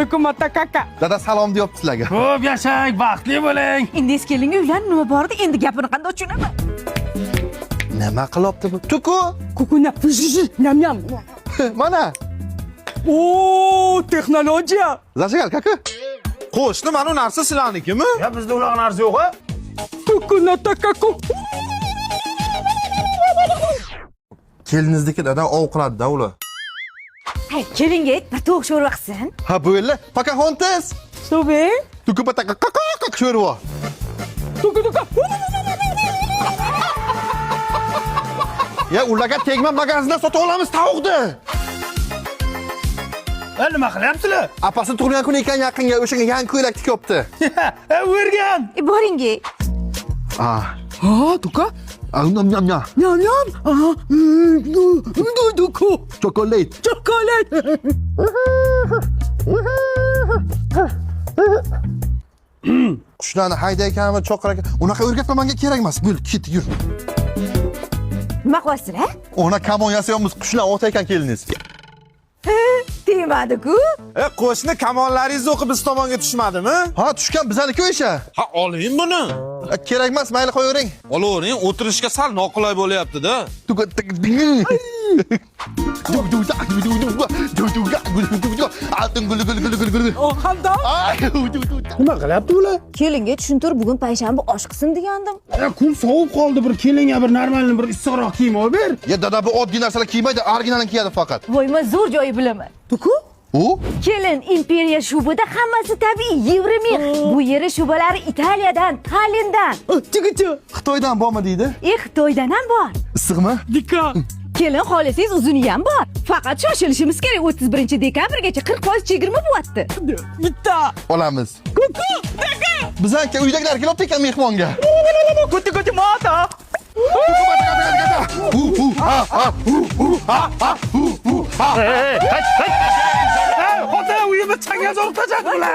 To'qimata kaka. Dada salom deyapti sizlarga. Ko'p yashang, baxtli bo'ling. Endi keling uylan nima bor edi? Endi gapini qanday tushunaman? Nima qilyapti bu? Tuku. Kukuna. Nyam nyam. Mana. Oo, texnologiya. Zashgal kaka. Qo'shni mana narsa sizlarnikimi? Ya bizda unaqa narsa yo'q-a? Kukuna takaku. Kelinizniki dada ovqiladi-da ular. Hay, kelinga bir to'q sho'rva qilsin. Ha böyle. Pocahontas. Sobe. Tuku pataka kaka sho'rva. Tuku. Ya ularga tegma magazindan sotib olamiz tovuqni. Nima qilyapsizlar? Apasi tug'ilgan kun ekan yaqinga o'shanga yangi ko'ylak tikyapti. O'rgan. Boringi. Ah. Ha, tuka. Nyam. Nyam nyam. Aha. Tuku. Chokolate. Chokolat. Qushlarni haydaykanmi, choqar ekan. Unaqa o'rgatma menga kerak emas. Bil, ket, yur. Nima qilasizlar? Ona kamon yasayapmiz, qushlar otaykan keliniz. Demadi-ku. Qo'shni kamonlaringizni o'qib biz tomonga tushmadimi? Ha, tushgan bizaniki o'sha. Ha, oling buni. Kerak emas, mayli qo'yavering. Olavering, o'tirishga sal noqulay bo'lyapti-da. Hamda. Nima qilyapti ular? Kelinga tushuntir, bugun payshanba osh qilsin degandim. Kun sovib qoldi, bir kelinga bir normalni bir issiqroq kiyim olib ber. Ya dada bu oddiy narsalar kiymaydi, originalini kiyadi faqat. Voyma zo'r joyi bilaman. Tuku? U? Kelin imperiya shubida hammasi tabiiy, Yevremix. Bu yeri shubalari Italiyadan, Tallindan. Chiqichi. Xitoydan bormi deydi? Xitoydan ham bor. Issiqmi? Dikka. Kelin xohlasangiz uzuni ham bor. Faqat shoshilishimiz kerak. 31-dekabrgacha 40% chegirma bo'lyapti. Bitta. Olamiz. Kuku. Daka. Bizanki uydagilar kelyapti ekan mehmonga. Kutu mata. Xotin uyimni changal o'rtacaq ular.